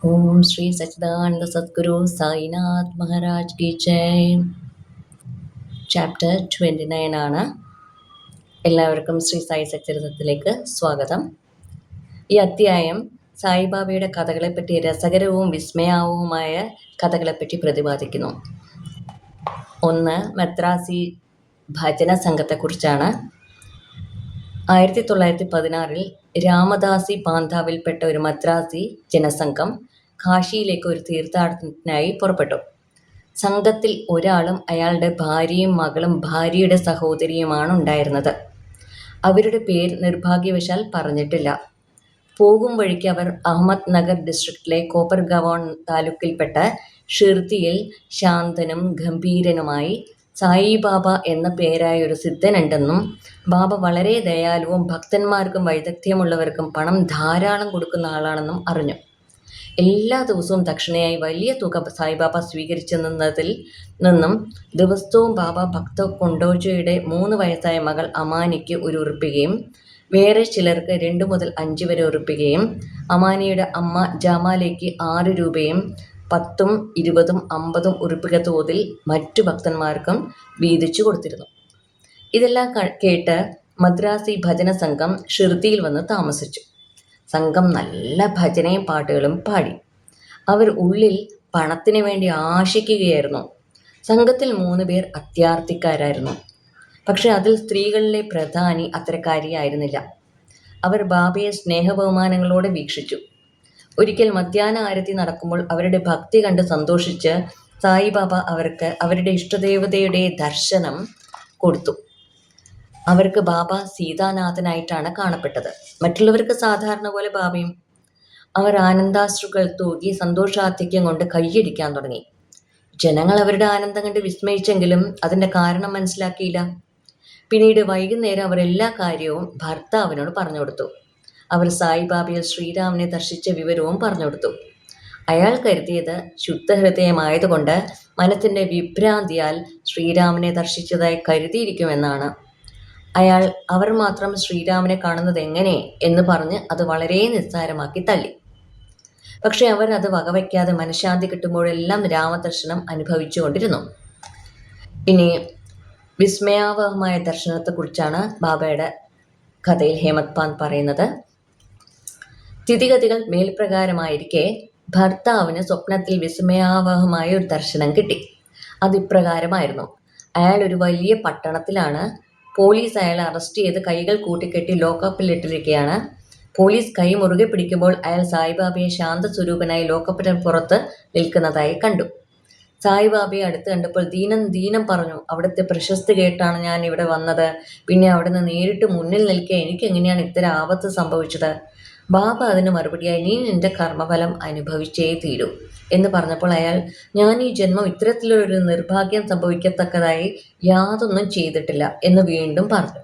ओम श्री सच्चिदानंद सद्गुरु साईनाथ महाराज की जय. ചാപ്റ്റർ 29 ആണ്. എല്ലാവർക്കും ശ്രീ സായി സച്ചരിതത്തിലേക്ക് സ്വാഗതം. ഈ അധ്യായം സായിബാബയുടെ കഥകളെപ്പറ്റി രസകരവും വിസ്മയാവുമായ കഥകളെപ്പറ്റി പ്രതിപാദിക്കുന്നു. ഒന്ന്, മദ്രാസി ഭജന സംഘത്തെക്കുറിച്ചാണ്. 1916 രാമദാസി ബാന്ധാവിൽപ്പെട്ട ഒരു മദ്രാസി ജനസംഘം കാശിയിലേക്ക് ഒരു തീർത്ഥാടനത്തിനായി പുറപ്പെട്ടു. സംഘത്തിൽ ഒരാളും അയാളുടെ ഭാര്യയും മകളും ഭാര്യയുടെ സഹോദരിയുമാണ് ഉണ്ടായിരുന്നത്. അവരുടെ പേര് നിർഭാഗ്യവശാൽ പറഞ്ഞിട്ടില്ല. പോകും വഴിക്ക് അവർ അഹമ്മദ് നഗർ ഡിസ്ട്രിക്റ്റിലെ കോപ്പർഗവോൺ താലൂക്കിൽപ്പെട്ട ഷിർദിയിൽ ശാന്തനും ഗംഭീരനുമായി സായിബാബ എന്ന പേരായ ഒരു സിദ്ധനുണ്ടെന്നും ബാബ വളരെ ദയാലുവും ഭക്തന്മാർക്കും വൈദഗ്ധ്യമുള്ളവർക്കും പണം ധാരാളം കൊടുക്കുന്ന ആളാണെന്നും അറിഞ്ഞു. എല്ലാ ദിവസവും ദക്ഷിണയായി വലിയ തുക സായിബാബ സ്വീകരിച്ചെന്നതിൽ നിന്നും ദിവസവും ബാബ ഭക്ത കൊണ്ടോജയുടെ 3 വയസ്സായ മകൾ അമാനിക്ക് 1 ഉറുപ്പികയും വേറെ ചിലർക്ക് 2 മുതൽ 5 വരെ ഉറുപ്പികയും അമാനിയുടെ അമ്മ ജമാലേക്ക് 6 രൂപയും 10ഉം 20ഉം 50ഉം ഉറുപ്പിക തോതിൽ മറ്റു ഭക്തന്മാർക്കും വീതിച്ചു കൊടുത്തിരുന്നു. ഇതെല്ലാം കേട്ട് മദ്രാസി ഭജന സംഘം ഷിർദിയിൽ വന്ന് താമസിച്ചു. സംഘം നല്ല ഭജനയും പാട്ടുകളും പാടി. അവർ ഉള്ളിൽ പണത്തിന് വേണ്ടി ആശിക്കുകയായിരുന്നു. സംഘത്തിൽ 3 പേർ അത്യാർത്ഥിക്കാരായിരുന്നു. പക്ഷെ അതിൽ സ്ത്രീകളിലെ പ്രധാനി അത്തരക്കാരിയായിരുന്നില്ല. അവർ ബാബയെ സ്നേഹബഹുമാനങ്ങളോടെ വീക്ഷിച്ചു. ഒരിക്കൽ മധ്യാഹ്ന ആരതി നടക്കുമ്പോൾ അവരുടെ ഭക്തി കണ്ട് സന്തോഷിച്ച് സായിബാബ അവർക്ക് അവരുടെ ഇഷ്ടദേവതയുടെ ദർശനം കൊടുത്തു. അവർക്ക് ബാബ സീതാനാഥനായിട്ടാണ് കാണപ്പെട്ടത്. മറ്റുള്ളവർക്ക് സാധാരണ പോലെ ബാബയും. അവർ ആനന്ദാശ്രുക്കൾ തൂകി സന്തോഷാധിക്യം കൊണ്ട് കൈയടിക്കാൻ തുടങ്ങി. ജനങ്ങൾ അവരുടെ ആനന്ദം കണ്ട് വിസ്മയിച്ചെങ്കിലും അതിൻ്റെ കാരണം മനസ്സിലാക്കിയില്ല. പിന്നീട് വൈകുന്നേരം അവർ എല്ലാ കാര്യവും ഭർത്താവിനോട് പറഞ്ഞു കൊടുത്തു. അവർ സായിബാബയിൽ ശ്രീരാമനെ ദർശിച്ച വിവരവും പറഞ്ഞു കൊടുത്തു. അയാൾ കരുതിയത് ശുദ്ധഹൃദയമായതുകൊണ്ട് മനത്തിൻ്റെ വിഭ്രാന്തിയാൽ ശ്രീരാമനെ ദർശിച്ചതായി കരുതിയിരിക്കുമെന്നാണ്. അവർ മാത്രം ശ്രീരാമനെ കാണുന്നത് എങ്ങനെ എന്ന് പറഞ്ഞ് അത് വളരെ നിസ്സാരമാക്കി തള്ളി. പക്ഷെ അവർ അത് വകവയ്ക്കാതെ മനഃശാന്തി കിട്ടുമ്പോഴെല്ലാം രാമദർശനം അനുഭവിച്ചു കൊണ്ടിരുന്നു. ഇനി വിസ്മയാവഹമായ ദർശനത്തെക്കുറിച്ചാണ് ബാബയുടെ കഥയിൽ ഹേമത് പാന്ത് പറയുന്നത്. സ്ഥിതിഗതികൾ മേൽപ്രകാരമായിരിക്കെ ഭർത്താവിന് സ്വപ്നത്തിൽ വിസ്മയാവഹമായ ഒരു ദർശനം കിട്ടി. അതിപ്രകാരമായിരുന്നു. അയാൾ ഒരു വലിയ പട്ടണത്തിലാണ്. പോലീസ് അയാളെ അറസ്റ്റ് ചെയ്ത് കൈകൾ കൂട്ടിക്കെട്ടി ലോക്കപ്പിലിട്ടിരിക്കുകയാണ്. പോലീസ് കൈ മുറുകെ പിടിക്കുമ്പോൾ അയാൾ സായിബാബയെ ശാന്തസ്വരൂപനായി ലോക്കപ്പിന് പുറത്ത് നിൽക്കുന്നതായി കണ്ടു. സായിബാബയെ അടുത്ത് കണ്ടപ്പോൾ ദീനം പറഞ്ഞു, അവിടുത്തെ പ്രശസ്തി കേട്ടാണ് ഞാൻ ഇവിടെ വന്നത്. പിന്നെ അവിടുന്ന് നേരിട്ട് മുന്നിൽ നിൽക്കെ എനിക്ക് എങ്ങനെയാണ് ഇത്തരം ആപത്ത് സംഭവിച്ചത്? ബാബ അതിന് മറുപടിയായി, നീ നിന്റെ കർമ്മഫലം അനുഭവിച്ചേ തീരൂ എന്ന് പറഞ്ഞപ്പോൾ അയാൾ, ഞാൻ ഈ ജന്മം ഇത്തരത്തിലൊരു നിർഭാഗ്യം സംഭവിക്കത്തക്കതായി യാതൊന്നും ചെയ്തിട്ടില്ല എന്ന് വീണ്ടും പറഞ്ഞു.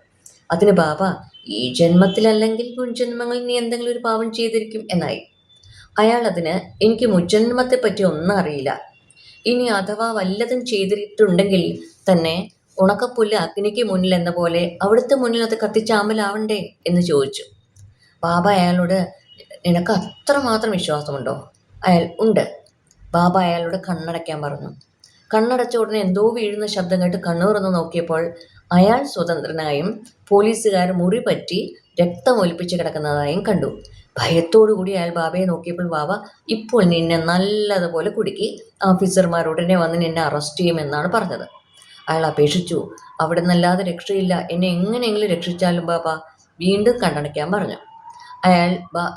അതിന് ബാബ, ഈ ജന്മത്തിലല്ലെങ്കിൽ മുൻജന്മങ്ങളിൽ നീ എന്തെങ്കിലും ഒരു പാവം ചെയ്തിരിക്കും എന്നായി. അയാൾ അതിന്, എനിക്ക് മുൻജന്മത്തെപ്പറ്റി ഒന്നും അറിയില്ല. ഇനി അഥവാ വല്ലതും ചെയ്തിട്ടുണ്ടെങ്കിൽ തന്നെ ഉണക്കപ്പുല്ല് അഗ്നിക്ക് മുന്നിൽ എന്ന പോലെ അവിടുത്തെ മുന്നിൽ അത് കത്തിച്ചാമ്പലാവണ്ടേ എന്ന് ചോദിച്ചു. ബാബ അയാളോട്, നിനക്ക് അത്രമാത്രം വിശ്വാസമുണ്ടോ? അയാൾ, ഉണ്ട്. ബാബ അയാളോട് കണ്ണടയ്ക്കാൻ പറഞ്ഞു. കണ്ണടച്ച ഉടനെ എന്തോ വീഴുന്ന ശബ്ദം കേട്ട് കണ്ണുറന്ന് നോക്കിയപ്പോൾ അയാൾ സ്വതന്ത്രനായും പോലീസുകാർ മുറി പറ്റി രക്തമൊലിപ്പിച്ച് കിടക്കുന്നതായും കണ്ടു. ഭയത്തോടുകൂടി അയാൾ ബാബയെ നോക്കിയപ്പോൾ ബാബ, ഇപ്പോൾ നിന്നെ നല്ലതുപോലെ കുടുക്കി. ഓഫീസർമാർ ഉടനെ വന്ന് നിന്നെ അറസ്റ്റ് ചെയ്യുമെന്നാണ് പറഞ്ഞത്. അയാൾ അപേക്ഷിച്ചു, അവിടെ നിന്നല്ലാതെ രക്ഷയില്ല, എന്നെ എങ്ങനെയെങ്കിലും രക്ഷിച്ചാലും ബാബ. വീണ്ടും കണ്ണടയ്ക്കാൻ പറഞ്ഞു. അയാൾ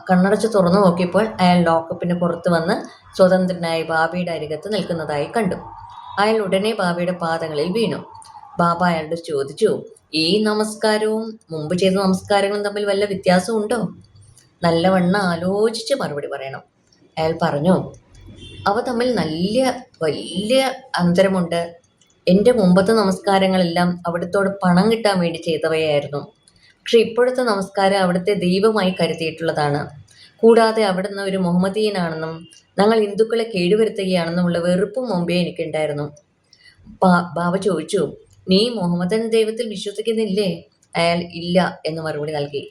കണ്ണടച്ച് തുറന്നു നോക്കിയപ്പോൾ അയാൾ ലോക്കപ്പിന് പുറത്ത് വന്ന് സ്വതന്ത്രനായി ബാബയുടെ അരികത്ത് നിൽക്കുന്നതായി കണ്ടു. അയാൾ ഉടനെ ബാബയുടെ പാദങ്ങളിൽ വീണു. ബാബ അയാളോട് ചോദിച്ചു, ഈ നമസ്കാരവും മുമ്പ് ചെയ്ത നമസ്കാരങ്ങളും തമ്മിൽ വല്ല വ്യത്യാസമുണ്ടോ? നല്ലവണ്ണം ആലോചിച്ച് മറുപടി പറയണം. അയാൾ പറഞ്ഞു, അവ തമ്മിൽ വലിയ അന്തരമുണ്ട്. എൻ്റെ മുമ്പത്തെ നമസ്കാരങ്ങളെല്ലാം അവിടുത്തോട് പണം കിട്ടാൻ വേണ്ടി ചെയ്തവയായിരുന്നു. പക്ഷെ ഇപ്പോഴത്തെ നമസ്കാരം അവിടുത്തെ ദൈവമായി കരുതിയിട്ടുള്ളതാണ്. കൂടാതെ അവിടുന്ന് ഒരു മുഹമ്മദീയനാണെന്നും ഞങ്ങൾ ഹിന്ദുക്കളെ കേടുവരുത്തുകയാണെന്നുമുള്ള വെറുപ്പും മുമ്പേ എനിക്കുണ്ടായിരുന്നു. ബാബ ചോദിച്ചു, നീ മുഹമ്മദൻ ദൈവത്തിൽ വിശ്വസിക്കുന്നില്ലേ? അയാൾ ഇല്ല എന്ന് മറുപടി നൽകി.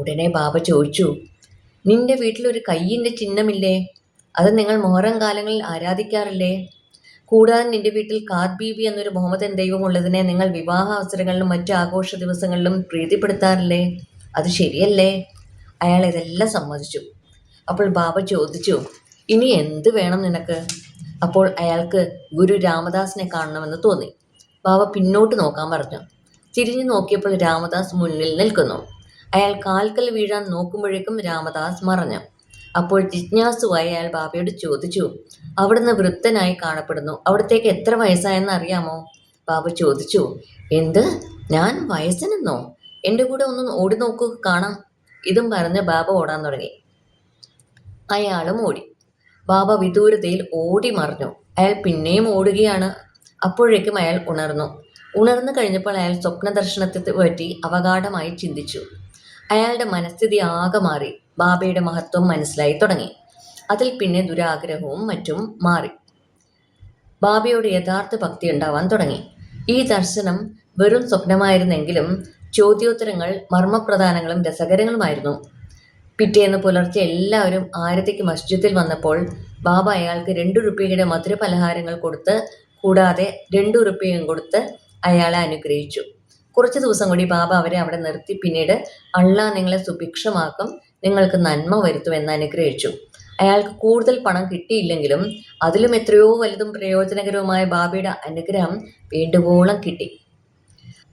ഉടനെ ബാബ ചോദിച്ചു, നിന്റെ വീട്ടിലൊരു കയ്യിൻ്റെ ചിഹ്നമില്ലേ? അത് നിങ്ങൾ മുഹറം കാലങ്ങളിൽ ആരാധിക്കാറില്ലേ? കൂടാതെ നിന്റെ വീട്ടിൽ കാത് ബീബി എന്നൊരു മുഹമ്മദൻ ദൈവം ഉള്ളതിനെ നിങ്ങൾ വിവാഹ അവസരങ്ങളിലും മറ്റു ആഘോഷ ദിവസങ്ങളിലും പ്രീതിപ്പെടുത്താറില്ലേ? അത് ശരിയല്ലേ? അയാൾ ഇതെല്ലാം സമ്മതിച്ചു. അപ്പോൾ ബാബ ചോദിച്ചു, ഇനി എന്ത് വേണം നിനക്ക്? അപ്പോൾ അയാൾക്ക് ഗുരു രാമദാസിനെ കാണണമെന്ന് തോന്നി. ബാബ പിന്നോട്ട് നോക്കാൻ പറഞ്ഞു. തിരിഞ്ഞു നോക്കിയപ്പോൾ രാമദാസ് മുന്നിൽ നിൽക്കുന്നു. അയാൾ കാൽക്കൽ വീഴാൻ നോക്കുമ്പോഴേക്കും രാമദാസ് മറഞ്ഞു. അപ്പോൾ ജിജ്ഞാസുവായി അയാൾ ബാബയോട് ചോദിച്ചു, അവിടുന്ന് വൃദ്ധനായി കാണപ്പെടുന്നു, അവിടത്തേക്ക് എത്ര വയസ്സായെന്ന് അറിയാമോ? ബാബ ചോദിച്ചു, എന്ത്, ഞാൻ വയസ്സനെന്നോ? എൻ്റെ കൂടെ ഒന്ന് ഓടി നോക്കൂ, കാണാം. ഇതും പറഞ്ഞ് ബാബ ഓടാൻ തുടങ്ങി. അയാളും ഓടി. ബാബ വിദൂരതയിൽ ഓടി മറിഞ്ഞു. അയാൾ പിന്നെയും ഓടുകയാണ്. അപ്പോഴേക്കും അയാൾ ഉണർന്നു. ഉണർന്നു കഴിഞ്ഞപ്പോൾ അയാൾ സ്വപ്നദർശനത്തെ പറ്റി അവഗാഢമായി ചിന്തിച്ചു. അയാളുടെ മനസ്ഥിതി ആകെ മാറി. ബാബയുടെ മഹത്വം മനസ്സിലായി തുടങ്ങി. അതിൽ പിന്നെ ദുരാഗ്രഹവും മറ്റും മാറി. ബാബയോട് യഥാർത്ഥ ഭക്തി ഉണ്ടാവാൻ തുടങ്ങി. ഈ ദർശനം വെറും സ്വപ്നമായിരുന്നെങ്കിലും ചോദ്യോത്തരങ്ങൾ മർമ്മപ്രധാനങ്ങളും രസകരങ്ങളുമായിരുന്നു. പിറ്റേന്ന് പുലർച്ചെ എല്ലാവരും ആരതിക്ക് മസ്ജിദിൽ വന്നപ്പോൾ ബാബ അയാൾക്ക് 2 റുപ്യയുടെ മധുര പലഹാരങ്ങൾ കൊടുത്ത്, കൂടാതെ 2 റുപ്യയും കൊടുത്ത് അയാളെ അനുഗ്രഹിച്ചു. കുറച്ച് ദിവസം കൂടി ബാബ അവരെ അവിടെ നിർത്തി. പിന്നീട് അള്ളാ നിങ്ങളെ സുഭിക്ഷമാക്കും, നിങ്ങൾക്ക് നന്മ വരുത്തും എന്ന് അനുഗ്രഹിച്ചു. അയാൾക്ക് കൂടുതൽ പണം കിട്ടിയില്ലെങ്കിലും അതിലും എത്രയോ വലുതും പ്രയോജനകരവുമായ ബാബയുടെ അനുഗ്രഹം വേണ്ടുവോളം കിട്ടി.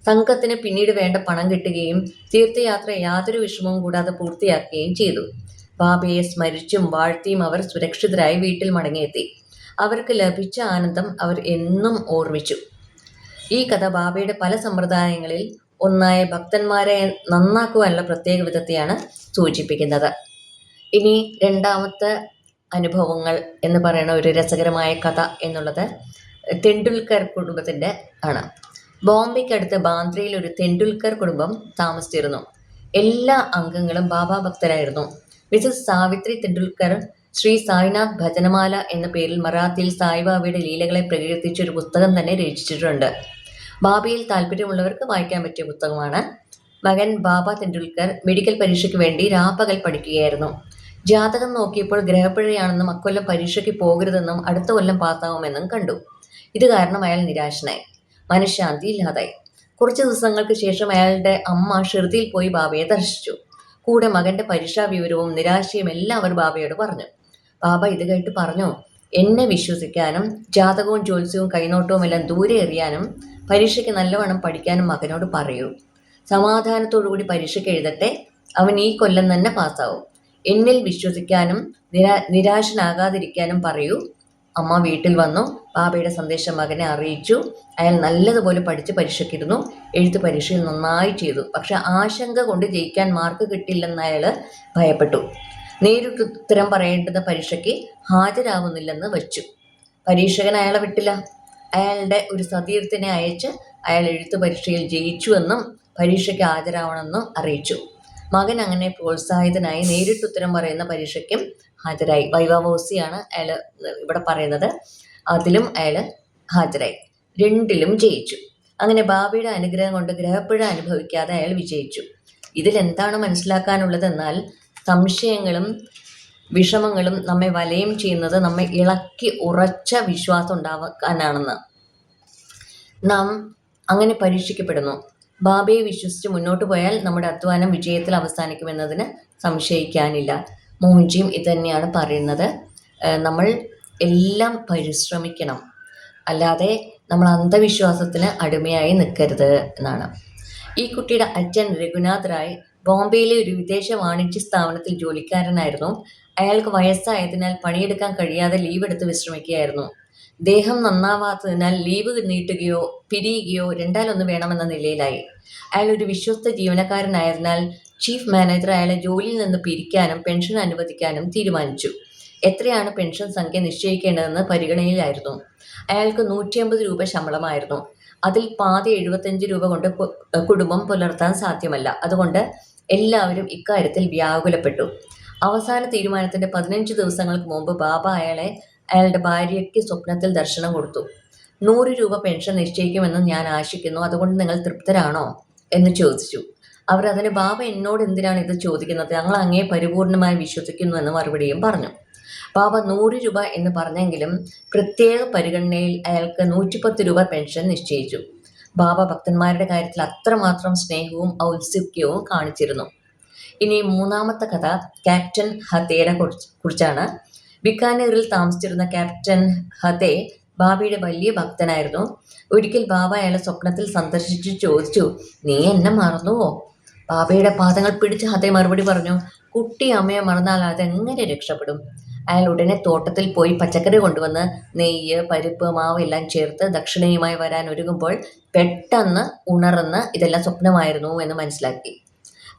സംഘത്തിന് പിന്നീട് വേണ്ട പണം കിട്ടുകയും തീർത്ഥയാത്ര യാതൊരു വിഷമവും കൂടാതെ പൂർത്തിയാക്കുകയും ചെയ്തു. ബാബയെ സ്മരിച്ചും വാഴ്ത്തിയും അവർ സുരക്ഷിതരായി വീട്ടിൽ മടങ്ങിയെത്തി. അവർക്ക് ലഭിച്ച ആനന്ദം അവർ എന്നും ഓർമ്മിച്ചു. ഈ കഥ ബാബയുടെ പല സമ്പ്രദായങ്ങളിൽ ഒന്നായ ഭക്തന്മാരെ നന്നാക്കുവാനുള്ള പ്രത്യേക വിധത്തെയാണ് സൂചിപ്പിക്കുന്നത്. ഇനി രണ്ടാമത്തെ അനുഭവങ്ങൾ എന്ന് പറയുന്ന ഒരു രസകരമായ കഥ എന്നുള്ളത് തെണ്ടുൽക്കർ കുടുംബത്തിൻ്റെ ആണ്. ബോംബെക്കടുത്ത് ബാന്ദ്രയിൽ ഒരു തെണ്ടുൽക്കർ കുടുംബം താമസിച്ചിരുന്നു. എല്ലാ അംഗങ്ങളും ബാബ ഭക്തരായിരുന്നു. മിസസ് സാവിത്രി തെണ്ടുൽക്കർ ശ്രീ സായിനാഥ് ഭജനമാല എന്ന പേരിൽ മറാത്തിയിൽ സായിബാബയുടെ ലീലകളെ പ്രകീർത്തിച്ച ഒരു പുസ്തകം തന്നെ രചിച്ചിട്ടുണ്ട്. ബാബയിൽ താല്പര്യമുള്ളവർക്ക് വായിക്കാൻ പറ്റിയ പുസ്തകമാണ്. മകൻ ബാബ തെണ്ടുൽക്കർ മെഡിക്കൽ പരീക്ഷയ്ക്ക് വേണ്ടി രാപ്പകൽ പഠിക്കുകയായിരുന്നു. ജാതകം നോക്കിയപ്പോൾ ഗ്രഹപ്പിഴയാണെന്നും അക്കൊല്ലം പരീക്ഷയ്ക്ക് പോകരുതെന്നും അടുത്ത കൊല്ലം പാസ്സാവുമെന്നും കണ്ടു. ഇത് കാരണം അയാൾ നിരാശനായി, മനഃശാന്തി ഇല്ലാതായി. കുറച്ച് ദിവസങ്ങൾക്ക് ശേഷം അയാളുടെ അമ്മ ഷിർദിയിൽ പോയി ബാബയെ ദർശിച്ചു. കൂടെ മകന്റെ പരീക്ഷാ വിവരവും നിരാശയും എല്ലാം അവർ ബാബയോട് പറഞ്ഞു. ബാബ ഇത് കേട്ട് പറഞ്ഞു, എന്നെ വിശ്വസിക്കാനും ജാതകവും ജ്യോത്സ്യവും കൈനോട്ടവും എല്ലാം ദൂരെ എറിയാനും പരീക്ഷയ്ക്ക് നല്ലവണ്ണം പഠിക്കാനും മകനോട് പറയൂ. സമാധാനത്തോടുകൂടി പരീക്ഷയ്ക്ക് എഴുതട്ടെ, അവൻ ഈ കൊല്ലം തന്നെ പാസ്സാവും. എന്നിൽ വിശ്വസിക്കാനും നിരാശനാകാതിരിക്കാനും പറയൂ. അമ്മ വീട്ടിൽ വന്നു. ബാബയുടെ സന്ദേശം മകനെ അറിയിച്ചു. അയാൾ നല്ലതുപോലെ പഠിച്ച് പരീക്ഷയ്ക്കിരുന്നു. എഴുത്ത് പരീക്ഷയിൽ നന്നായി ചെയ്തു. പക്ഷെ ആശങ്ക കൊണ്ട് ജയിക്കാൻ മാർക്ക് കിട്ടില്ലെന്ന് അയാൾ ഭയപ്പെട്ടു. നേരിട്ട് ഉത്തരം പറയേണ്ടുന്ന പരീക്ഷയ്ക്ക് ഹാജരാകുന്നില്ലെന്ന് വച്ചു. പരീക്ഷകൻ അയാളെ വിട്ടില്ല. അയാളുടെ ഒരു സതീർത്ഥനെ അയച്ച് അയാൾ എഴുത്ത് പരീക്ഷയിൽ ജയിച്ചുവെന്നും പരീക്ഷയ്ക്ക് ഹാജരാവണമെന്നും അറിയിച്ചു. മകൻ അങ്ങനെ പ്രോത്സാഹിതനായി നേരിട്ട് ഉത്തരം പറയുന്ന പരീക്ഷയ്ക്കും ഹാജരായി. വൈവാവോസിയാണ് അയാൾ ഇവിടെ പറയുന്നത്. അതിലും അയാൾ ഹാജരായി. 2ലും ജയിച്ചു. അങ്ങനെ ബാബയുടെ അനുഗ്രഹം കൊണ്ട് ഗ്രഹപ്പിഴ അനുഭവിക്കാതെ അയാൾ വിജയിച്ചു. ഇതിലെന്താണ് മനസ്സിലാക്കാനുള്ളതെന്നാൽ സംശയങ്ങളും വിഷമങ്ങളും നമ്മെ വലയം ചെയ്യുന്നത് നമ്മെ ഇളക്കി ഉറച്ച വിശ്വാസം ഉണ്ടാക്കാനാണെന്ന്. നാം അങ്ങനെ പരീക്ഷിക്കപ്പെടുന്നു. ബാബയെ വിശ്വസിച്ച് മുന്നോട്ട് പോയാൽ നമ്മുടെ അധ്വാനം വിജയത്തിൽ അവസാനിക്കുമെന്നതിന് സംശയിക്കാനില്ല. മോഹൻജിയും ഇതുതന്നെയാണ് പറയുന്നത്. നമ്മൾ എല്ലാം പരിശ്രമിക്കണം, അല്ലാതെ നമ്മൾ അന്ധവിശ്വാസത്തിന് അടിമയായി നിൽക്കരുത് എന്നാണ്. ഈ കുട്ടിയുടെ അച്ഛൻ രഘുനാഥ് റായ് ബോംബെയിലെ ഒരു വിദേശ വാണിജ്യ സ്ഥാപനത്തിൽ ജോലിക്കാരനായിരുന്നു. അയാൾക്ക് വയസ്സായതിനാൽ പണിയെടുക്കാൻ കഴിയാതെ ലീവ് എടുത്ത് വിശ്രമിക്കുകയായിരുന്നു. ദേഹം നന്നാവാത്തതിനാൽ ലീവ് നീട്ടുകയോ പിരിയുകയോ രണ്ടാലൊന്ന് വേണമെന്ന നിലയിലായി. അയാൾ ഒരു വിശ്വസ്ത ജീവനക്കാരനായതിനാൽ ചീഫ് മാനേജർ അയാളെ ജോലിയിൽ നിന്ന് പിരിക്കാനും പെൻഷൻ അനുവദിക്കാനും തീരുമാനിച്ചു. എത്രയാണ് പെൻഷൻ സംഖ്യ നിശ്ചയിക്കേണ്ടതെന്ന് പരിഗണനയിലായിരുന്നു. അയാൾക്ക് 150 രൂപ ശമ്പളമായിരുന്നു. അതിൽ പാതി 75 രൂപ കൊണ്ട് കുടുംബം പുലർത്താൻ സാധ്യമല്ല. അതുകൊണ്ട് എല്ലാവരും ഇക്കാര്യത്തിൽ വ്യാകുലപ്പെട്ടു. അവസാന തീരുമാനത്തിന്റെ 15 ദിവസങ്ങൾക്ക് മുമ്പ് ബാബ അയാളുടെ ഭാര്യയ്ക്ക് സ്വപ്നത്തിൽ ദർശനം കൊടുത്തു. 100 രൂപ പെൻഷൻ നിശ്ചയിക്കുമെന്ന് ഞാൻ ആശിക്കുന്നു, അതുകൊണ്ട് നിങ്ങൾ തൃപ്തരാണോ എന്ന് ചോദിച്ചു. അവർ അതിന് ബാബ എന്നോട് എന്തിനാണ് ഇത് ചോദിക്കുന്നത്, ഞങ്ങൾ അങ്ങേ പരിപൂർണമായി വിശ്വസിക്കുന്നു എന്ന് മറുപടിയും പറഞ്ഞു. ബാബ 100 രൂപ എന്ന് പറഞ്ഞെങ്കിലും പ്രത്യേക പരിഗണനയിൽ അയാൾക്ക് 110 രൂപ പെൻഷൻ നിശ്ചയിച്ചു. ബാബ ഭക്തന്മാരുടെ കാര്യത്തിൽ അത്രമാത്രം സ്നേഹവും ഔത്സുക്യവും കാണിച്ചിരുന്നു. ഇനി മൂന്നാമത്തെ കഥ ക്യാപ്റ്റൻ ഹതേനെ കുറിച്ചാണ്. ബിക്കാനീറിൽ താമസിച്ചിരുന്ന ക്യാപ്റ്റൻ ഹതേ ബാബയുടെ വലിയ ഭക്തനായിരുന്നു. ഒരിക്കൽ ബാബ അയാളെ സ്വപ്നത്തിൽ സന്ദർശിച്ചു ചോദിച്ചു, നീ എന്നെ മറന്നുവോ? ബാബയുടെ പാദങ്ങൾ പിടിച്ച് ഹതേ മറുപടി പറഞ്ഞു, കുട്ടി അമ്മയെ മറന്നാൽ അതെങ്ങനെ രക്ഷപ്പെടും? അയാൾ ഉടനെ തോട്ടത്തിൽ പോയി പച്ചക്കറി കൊണ്ടുവന്ന് നെയ്യ്, പരിപ്പ്, മാവ് എല്ലാം ചേർത്ത് ദക്ഷിണയുമായി വരാൻ ഒരുങ്ങുമ്പോൾ പെട്ടെന്ന് ഉണർന്ന് ഇതെല്ലാം സ്വപ്നമായിരുന്നു എന്ന് മനസ്സിലാക്കി.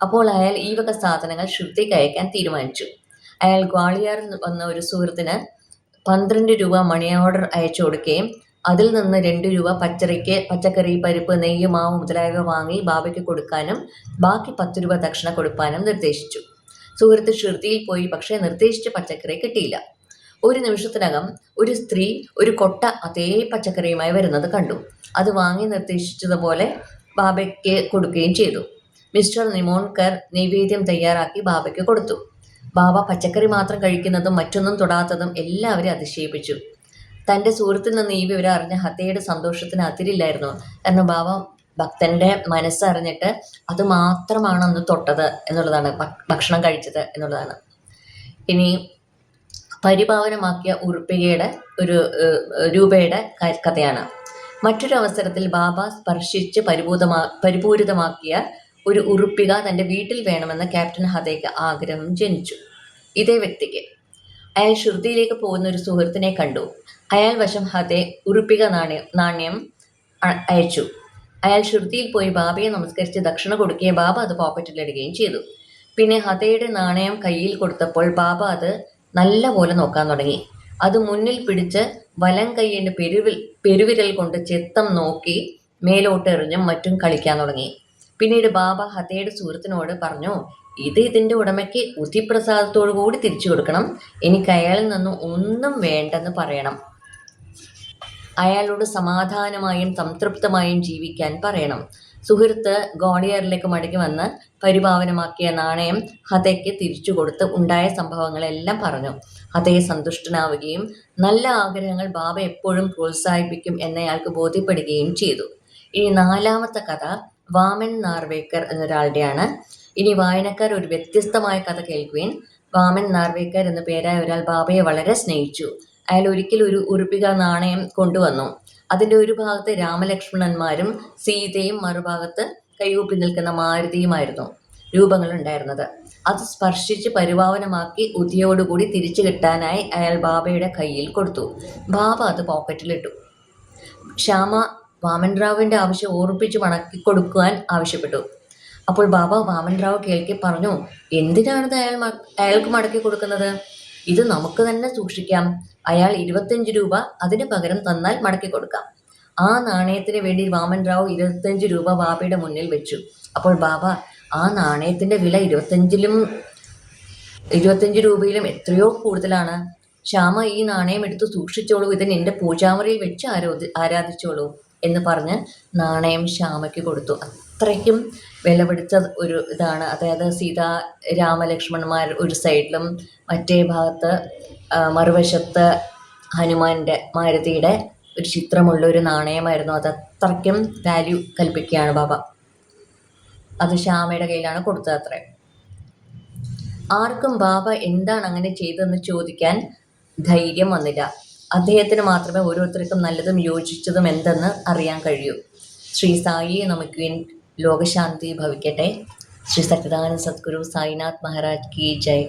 അപ്പോൾ അയാൾ ഈ വക സാധനങ്ങൾ ശ്രുതിക്ക് അയക്കാൻ തീരുമാനിച്ചു. അയാൾ ഗ്വാളിയാറിൽ വന്ന ഒരു സുഹൃത്തിന് 12 രൂപ മണി ഓർഡർ അയച്ചു കൊടുക്കുകയും അതിൽ നിന്ന് 2 രൂപ പച്ചക്കറി, പരിപ്പ്, നെയ്യ്, മാവ് മുതലായവ വാങ്ങി ബാബയ്ക്ക് കൊടുക്കാനും ബാക്കി 10 രൂപ ദക്ഷിണ കൊടുക്കാനും നിർദ്ദേശിച്ചു. സുഹൃത്ത് ഷിർദിയിൽ പോയി, പക്ഷേ നിർദ്ദേശിച്ച പച്ചക്കറി കിട്ടിയില്ല. ഒരു നിമിഷത്തിനകം ഒരു സ്ത്രീ ഒരു കൊട്ട അതേ പച്ചക്കറിയുമായി വരുന്നത് കണ്ടു. അത് വാങ്ങി നിർദ്ദേശിച്ചതുപോലെ ബാബയ്ക്ക് കൊടുക്കുകയും ചെയ്തു. മിസ്റ്റർ നിമോൺകർ നൈവേദ്യം തയ്യാറാക്കി ബാബയ്ക്ക് കൊടുത്തു. ബാബ പച്ചക്കറി മാത്രം കഴിക്കുന്നതും മറ്റൊന്നും തൊടാത്തതും എല്ലാവരും അതിശയിപ്പിച്ചു. തൻ്റെ സുഹൃത്തിൽ നിന്ന് ഈ വിവരം അറിഞ്ഞ ഹതയുടെ സന്തോഷത്തിന് അതിരില്ലായിരുന്നു. കാരണം ബാബ ഭക്തൻ്റെ മനസ്സറിഞ്ഞിട്ട് അത് മാത്രമാണ് അന്ന് തൊട്ടത് എന്നുള്ളതാണ്, ഭക്ഷണം കഴിച്ചത് എന്നുള്ളതാണ്. ഇനി പരിപാവനമാക്കിയ ഉറുപ്പികയുടെ രൂപയുടെ കഥയാണ്. മറ്റൊരു അവസരത്തിൽ ബാബ സ്പർശിച്ച് പരിപൂരിതമാക്കിയ ഒരു ഉറുപ്പിക തൻ്റെ വീട്ടിൽ വേണമെന്ന് ക്യാപ്റ്റൻ ഹതയ്ക്ക് ആഗ്രഹം ജനിച്ചു. ഇതേ വ്യക്തിക്ക് അയാൾ ഷിർദിയിലേക്ക് പോകുന്ന ഒരു സുഹൃത്തിനെ കണ്ടു. അയാൾ വശം ഹതേ ഉറുപ്പിക നാണ്യം അയച്ചു. അയാൾ ഷിർദിയിൽ പോയി ബാബയെ നമസ്കരിച്ച് ദക്ഷിണ കൊടുക്കുകയും ബാബ അത് പോക്കറ്റിലിടുകയും ചെയ്തു. പിന്നെ ഹതയുടെ നാണയം കയ്യിൽ കൊടുത്തപ്പോൾ ബാബ അത് നല്ല പോലെ നോക്കാൻ തുടങ്ങി. അത് മുന്നിൽ പിടിച്ച് വലം കൈയിൻ്റെ പെരുവിരൽ കൊണ്ട് ചെത്തം നോക്കി മേലോട്ട് എറിഞ്ഞും മറ്റും കളിക്കാൻ തുടങ്ങി. പിന്നീട് ബാബ ഹതയുടെ സുഹൃത്തിനോട് പറഞ്ഞു, ഇതിൻ്റെ ഉടമയ്ക്ക് ഉതിപ്രസാദത്തോടു കൂടി തിരിച്ചു കൊടുക്കണം. എനിക്ക് അയാളിൽ നിന്ന് ഒന്നും വേണ്ടെന്ന് പറയണം. അയാളോട് സമാധാനമായും സംതൃപ്തമായും ജീവിക്കാൻ പറയണം. സുഹൃത്ത് ഗ്വാളിയറിലേക്ക് മടങ്ങി വന്ന് പരിപാവനമാക്കിയ നാണയം ഹതയ്ക്ക് തിരിച്ചു കൊടുത്ത് ഉണ്ടായ സംഭവങ്ങളെല്ലാം പറഞ്ഞു. ഹതയെ സന്തുഷ്ടനാവുകയും നല്ല ആഗ്രഹങ്ങൾ ബാബ എപ്പോഴും പ്രോത്സാഹിപ്പിക്കും എന്നയാൾക്ക് ബോധ്യപ്പെടുകയും ചെയ്തു. ഇനി നാലാമത്തെ കഥ വാമൻ നാർവേക്കർ എന്നൊരാളുടെയാണ്. ഇനി വായനക്കാർ ഒരു വ്യത്യസ്തമായ കഥ കേൾക്കുവാൻ. വാമൻ നാർവേക്കർ എന്ന പേരായ ഒരാൾ ബാബയെ വളരെ സ്നേഹിച്ചു. അയാൾ ഒരിക്കൽ ഒരു ഉറുപ്പിക നാണയം കൊണ്ടുവന്നു. അതിൻ്റെ ഒരു ഭാഗത്ത് രാമലക്ഷ്മണന്മാരും സീതയും മറുഭാഗത്ത് കൈകൂപ്പി നിൽക്കുന്ന മാരുതിയുമായിരുന്നു രൂപങ്ങൾ ഉണ്ടായിരുന്നത്. അത് സ്പർശിച്ച് പരിപാവനമാക്കി ഉതിയോടുകൂടി തിരിച്ചു കിട്ടാനായി അയാൾ ബാബയുടെ കയ്യിൽ കൊടുത്തു. ബാബ അത് പോക്കറ്റിലിട്ടു. ശ്യാമ വാമൻറാവുവിൻ്റെ ആവശ്യം ഓർപ്പിച്ച് മടക്കി കൊടുക്കുവാൻ ആവശ്യപ്പെട്ടു. അപ്പോൾ ബാബ വാമൻറാവു കേൾക്കി പറഞ്ഞു, എന്തിനാണിത് അയാൾക്ക് മടക്കി കൊടുക്കുന്നത്? ഇത് നമുക്ക് തന്നെ സൂക്ഷിക്കാം. അയാൾ 25 രൂപ അതിന് പകരം തന്നാൽ മടക്കി കൊടുക്കാം. ആ നാണയത്തിന് വേണ്ടി വാമൻറാവു 25 രൂപ ബാബയുടെ മുന്നിൽ വെച്ചു. അപ്പോൾ ബാബ, ആ നാണയത്തിൻ്റെ വില 25 രൂപയിലും എത്രയോ കൂടുതലാണ്. ശ്യാമ, ഈ നാണയം എടുത്ത് സൂക്ഷിച്ചോളൂ, ഇത് നിന്റെ പൂജാമുറിയിൽ വെച്ച് ആരാധിച്ചോളൂ എന്ന് പറഞ്ഞ് നാണയം ശ്യാമയ്ക്ക് കൊടുത്തു. അത്രയ്ക്കും വിലപിടിച്ച ഒരു ഇതാണ്. അതായത് സീത രാമലക്ഷ്മണന്മാർ ഒരു സൈഡിലും മറ്റേ ഭാഗത്ത് മറുവശത്ത് ഹനുമാൻ്റെ മാരുതിയുടെ ഒരു ചിത്രമുള്ള ഒരു നാണയമായിരുന്നു. അത് അത്രയ്ക്കും വാല്യൂ കൽപ്പിക്കുകയാണ് ബാബ. അത് ശ്യാമയുടെ കയ്യിലാണ് കൊടുത്തത് അത്രേ. ആർക്കും ബാബ എന്താണ് അങ്ങനെ ചെയ്തതെന്ന് ചോദിക്കാൻ ധൈര്യം വന്നില്ല. അദ്ദേഹത്തിന് മാത്രമേ ഓരോരുത്തർക്കും നല്ലതും യോജിച്ചതും എന്തെന്ന് അറിയാൻ കഴിയൂ. ശ്രീ സായിയെ നമിക്കുവിൻ. ലോകശാന്തി ഭവിക്കട്ടെ. ശ്രീ സച്ചിദാനന്ദ സദ്ഗുരു സായിനാഥ് മഹാരാജ് കി ജയ്.